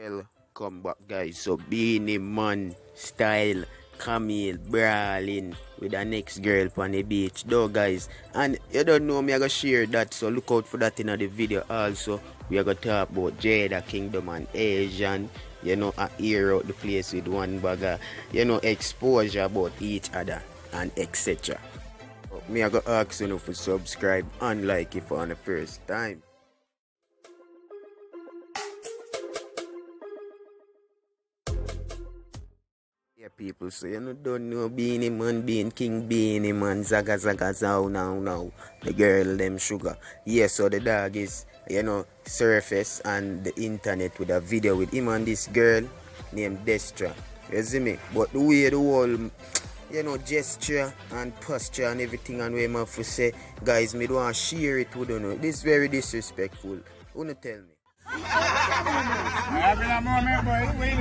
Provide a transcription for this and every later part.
Welcome back, guys. So BEENIE MAN style Camille brawling with the next girl on the beach though, guys. And you don't know me, I gonna share that, so look out for that in the video. Also we are gonna talk about JadaKingdom and Asian, you know, air out the place with one bagger, you know, exposure about each other and etc. So, me I gonna ask you to subscribe and like it for the first time. Yeah, people, so you know, don't know BEENIE MAN being King BEENIE MAN, zaga zaga zow now. The girl them sugar. Yeah, so the dog is, you know, surface and the internet with a video with him and this girl named Destra. You see me? But the way the whole, you know, gesture and posture and everything and way my for say, guys, me don't want to share it with you. This is very disrespectful. Who no tell me? Having a moment, boy. Wait.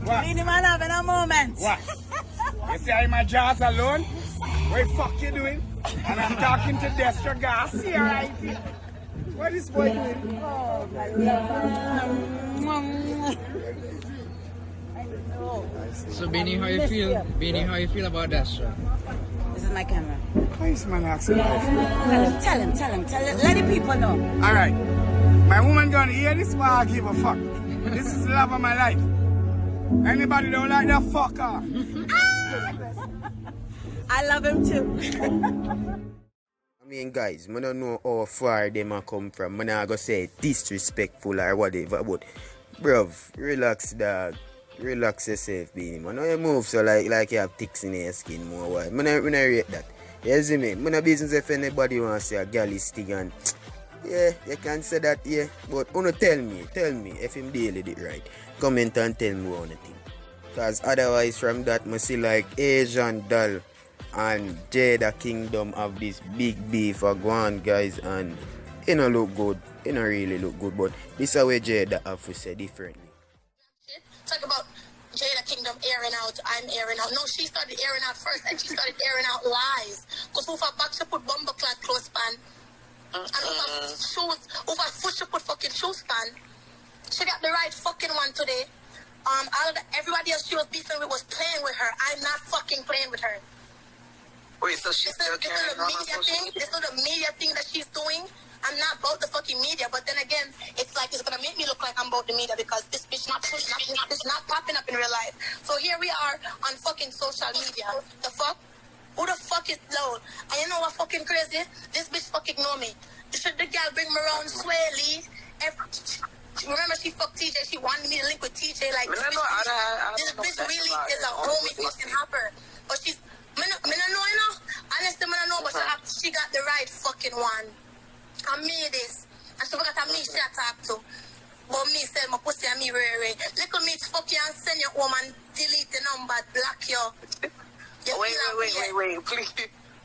What? BEENIE MAN having a moment. What? You see I'm in my jaws alone? What the fuck you doing? And I'm talking to Destra gas here, right? What is boy doing? Oh, my God. So BEENIE, how you feel? BEENIE, how you feel about Destra? This is my camera. Why is man asking how I feel? Tell him. Let the people know. Alright. My woman gonna hear this, but I give a fuck. This is the love of my life. Anybody don't like that, fuck off. I love him too. I mean, guys, I don't know how far them a come from. I'm not gonna say disrespectful or whatever, but bruv, relax, dog. Relax yourself, BEENIE MAN. Now you move so like you have ticks in your skin more. Why? I'm not rate that. You see me? I'm not business if anybody wants to say a girl is stick and yeah, you can say that, yeah. But tell me if him deal with it right. Comment and tell me what you think. Because otherwise from that, I see like Asian doll and JadaKingdom have this big beef go on, guys, and it don't look good. It don't really look good, but this is where Jada have to say differently. Talk about JadaKingdom airing out, I'm airing out. No, she started airing out first, and she started airing out lies. Because who for back she put bumper clad clothes span, and who for foot she put fucking shoe span. She got the right fucking one today. Everybody else she was beefing with was playing with her. I'm not fucking playing with her. Wait, so she's still carrying on social media? This is the media thing that she's doing. I'm not about the fucking media, but then again, it's like it's gonna make me look like I'm about the media because this bitch not popping up in real life. So here we are on fucking social media. The fuck? Who the fuck is loud? And you know what fucking crazy? This bitch fucking know me. Should the girl bring me around Swelly? Remember she fucked TJ, she wanted me to link with TJ like this bitch really is a homie fucking hopper. But she's me no know, you know. Honestly, me no know, but she got the right fucking one. I made this. And she forgot me she talk to. But me sell my pussy and me rare. Little me fuck you and send you home and delete the number, block you. Wait, please.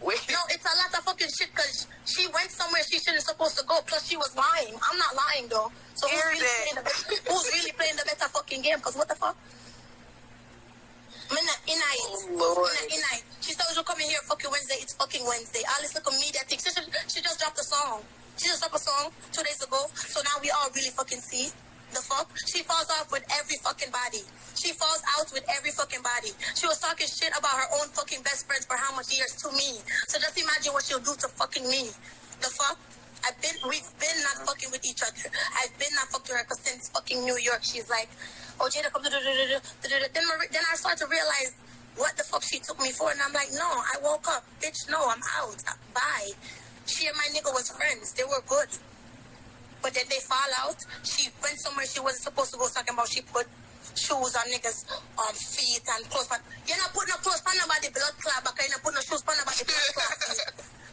Wait. No, it's a lot of fucking shit because she went somewhere she shouldn't supposed to go. Plus, she was lying. I'm not lying though. So who's really playing the better fucking game? Because what the fuck? Inite. She said she'll come in here fucking Wednesday. It's fucking Wednesday. All this little media thing. She just dropped a song. She just dropped a song 2 days ago. So now we all really fucking see. The fuck? She falls off with every fucking body. She falls out with every fucking body. She was talking shit about her own fucking best friends for how much years to me. So just imagine what she'll do to fucking me. The fuck? We've been not fucking with each other. I've been not fucking with her because since fucking New York, she's like, oh, Jada, come, then I start to realize what the fuck she took me for. And I'm like, no, I woke up. Bitch, no, I'm out. Bye. She and my nigga was friends. They were good. But then they fall out. She went somewhere she wasn't supposed to go, talking about she put shoes on niggas' feet and clothes. But you're not putting no clothes on nobody blood clot, but you're not putting no shoes on nobody blood clot.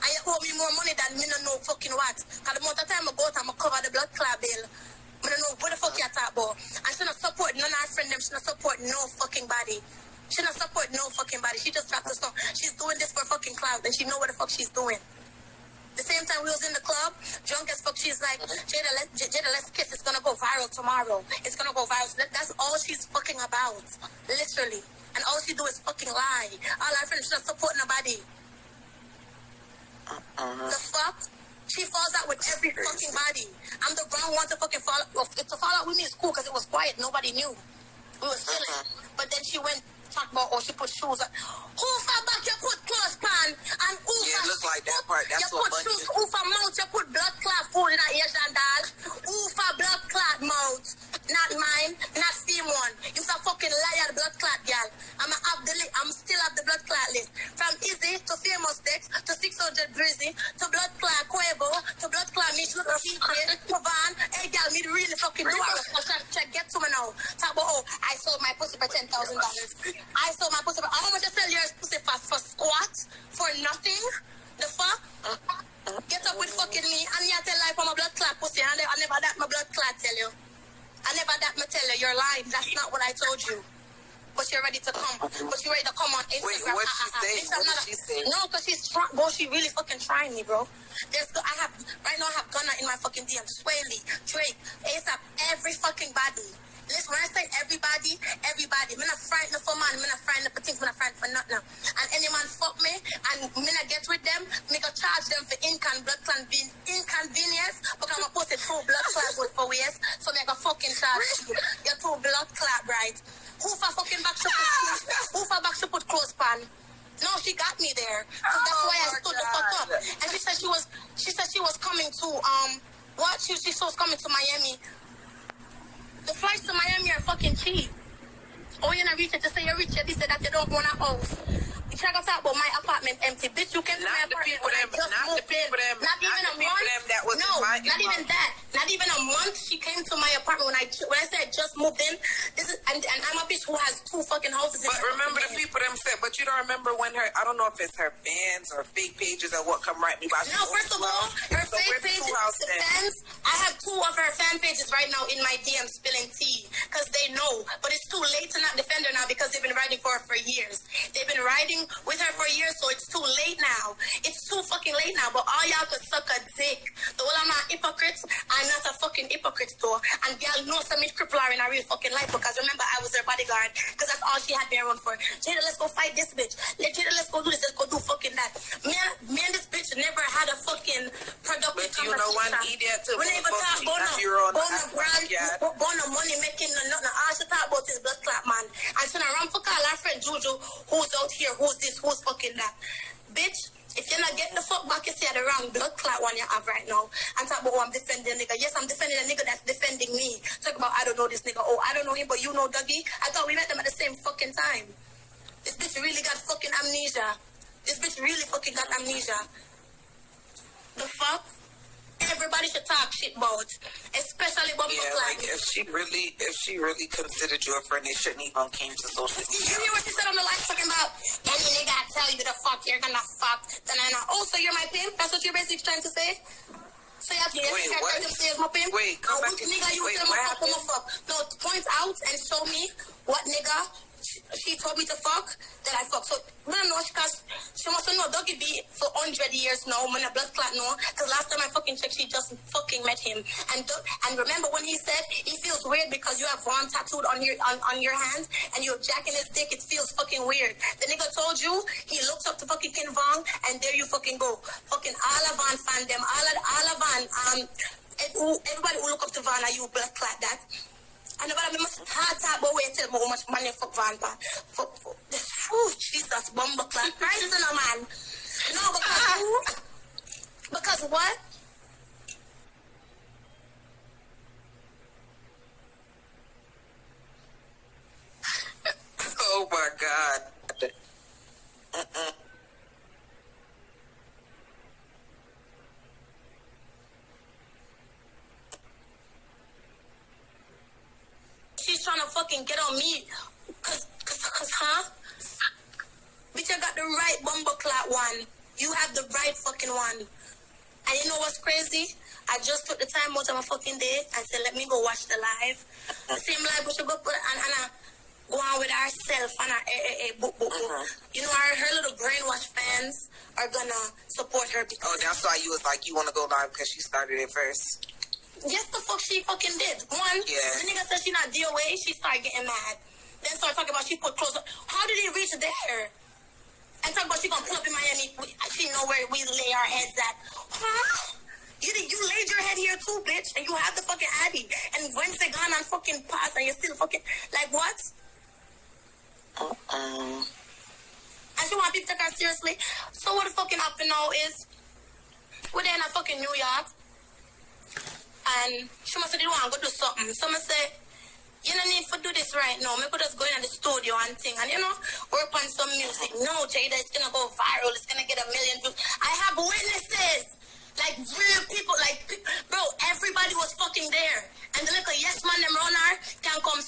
And you owe me more money than me no know fucking what. Because the amount of time I go out, I'm going to cover the blood clot bill. I don't know what the fuck you talk about. And she not support none of her friends, she not support no fucking body. She not support no fucking body. She just dropped the song. She's doing this for fucking clout, and she know what the fuck she's doing. The same time we was in the club, drunk as fuck, she's like, Jada, let's kiss. It's gonna go viral tomorrow. It's gonna go viral. That's all she's fucking about, literally. And all she do is fucking lie. All our friends, she's not supporting nobody. The fuck? She falls out with every fucking body. I'm the wrong one to fucking fall out. Well, to fall out with me is cool because it was quiet. Nobody knew. We was chilling. But then she went, talk about, oh, she put shoes on. Who for back, you put clothes pan. And who Yeah, it looks like that part. That's you what put bunch shoes, who for mouth, you put blood clot food in her ears and all. Who for blood clot mouth. Not mine, not steam one. You's a fucking liar, blood clot girl. I'm still have the blood clot list. From Easy to Famous Dex to 600 Brizzy to blood clot Quavo to blood clot Mitch to TJ to Van. Hey girl, me really fucking do it. Get to me now. Talk about, oh, I sold my pussy for $10,000. I sold my pussy for, how much I sell your pussy for squat? For nothing? The fuck? Get up with fucking me and you tell life I'm a blood clot pussy and I never that my blood clot tell you. I never that me tell you, you're lying. That's not what I told you. But you're ready to come. But you're ready to come on Instagram. Wait, what she say? What did she say? No, because she's trying. Bro, she really fucking trying me, bro. Right now I have Gunna in my fucking DM. Swaley, Drake, ASAP, every fucking body. Listen, when I say everybody, I'm not frightened for man, I'm not frightened for things, I'm not frightened for nothing. And any man fuck me, and me not get with them, me go charge them for inconvenience, because I'm supposed to throw blood clot for ways, so me go fucking charge you. You're too blood clot, right? Who for fucking back should put shoes? Who for back should put clothes pan? No, she got me there. So that's why I stood the fuck up. And she said she was coming to what? She was coming to Miami. The flights to Miami are fucking cheap. Oh, you're not reaching to say you're rich, they said that you don't own a house. You try to talk about my apartment empty. Bitch, you came to my apartment when I just moved in. Not even a month. No, not even that. Not even a month she came to my apartment when I said just moved in. This is and I'm a bitch who has 2 fucking houses. But remember the people them said, but you don't remember when her, I don't know if it's her fans or fake pages or what come right me by. No, first of all, her fake pages, the fans, I have 2 of her fan pages right now in my DM spilling tea because they know. But it's too late to not defend her now because they've been writing for her for years. They've been writing with her for years, so it's too late now. It's too fucking late now, but all y'all could suck a dick. The whole I'm not hypocrites, I'm not a fucking hypocrite though. And girl knows some cripple her in her real fucking life because remember I was her bodyguard because that's all she had me around for. Jada, let's go fight this bitch. Jada, let's go do this, let's go do fucking that. Me and this bitch never had a fucking productive conversation. You know one idiot too. We never talk about no money making nothing. All she talk about is blood clot man. And she run for call our friend Juju who's out here, who's this, who's fucking that. Bitch, if you're not getting the fuck back, you see the wrong blood clot one you have right now. And talk about, oh, I'm defending a nigga. Yes, I'm defending a nigga that's defending me. Talk about, I don't know this nigga. Oh, I don't know him, but you know Dougie. I thought we met them at the same fucking time. This bitch really got fucking amnesia. This bitch really fucking got amnesia. The fuck? Everybody should talk shit about, especially about like if she really considered you a friend, they shouldn't even came to social media. You hear what she said on the live talking about? Any nigga I tell you the fuck, you're gonna fuck. Then I know. Oh, so you're my pimp? That's what you're basically trying to say? So you have to say my pimp? Wait, come back. Nigga, you tell me fuck. No, point out and show me what nigga she told me to fuck that I fuck. So I don't know because she must know Dougie be for 100 years now. When a blood clot no, because last time I fucking checked, she just fucking met him. And remember when he said he feels weird because you have Von tattooed on your hand and you're jacking his dick. It feels fucking weird. The nigga told you he looks up to fucking Ken Von, and there you fucking go. Fucking all of Von fan them, all of Von. Everybody who look up to Von, are you blood clot that? I never have must talk about wait tell me how much money fuck Van pa. Fuck. Jesus, bomba clock. Christ no man. No, because what? Oh my God. She's trying to fucking get on me. Cause, huh? Bitch, I got the right bumbleclot one. You have the right fucking one. And you know what's crazy? I just took the time out of my fucking day. I said, let me go watch the live. The same live we should go put and go on with ourselves and book. You know, her little brainwash fans are gonna support her because... Oh, that's why you was like, you want to go live because she started it first. Yes, the fuck she fucking did. One, the nigga said she not DOA, she started getting mad. Then started talking about she put clothes on. How did he reach there? And talk about she gonna pull up in Miami. She know where we lay our heads at. Huh? You laid your head here too, bitch, and you have the fucking Addy. And Wednesday gone and fucking passed, and you're still fucking like what? And she want people to take her seriously. So what the fucking happen now is we're there in a fucking New York, and she must say they want to go do something. So I say, you don't need to do this right now. Maybe just go in the studio and thing and, work on some music. No, Jada, it's going to go viral. It's going to get 1 million views. I have witnesses. Like, real people. Like, bro, everybody was fucking there. And the little yes man, them runner, can come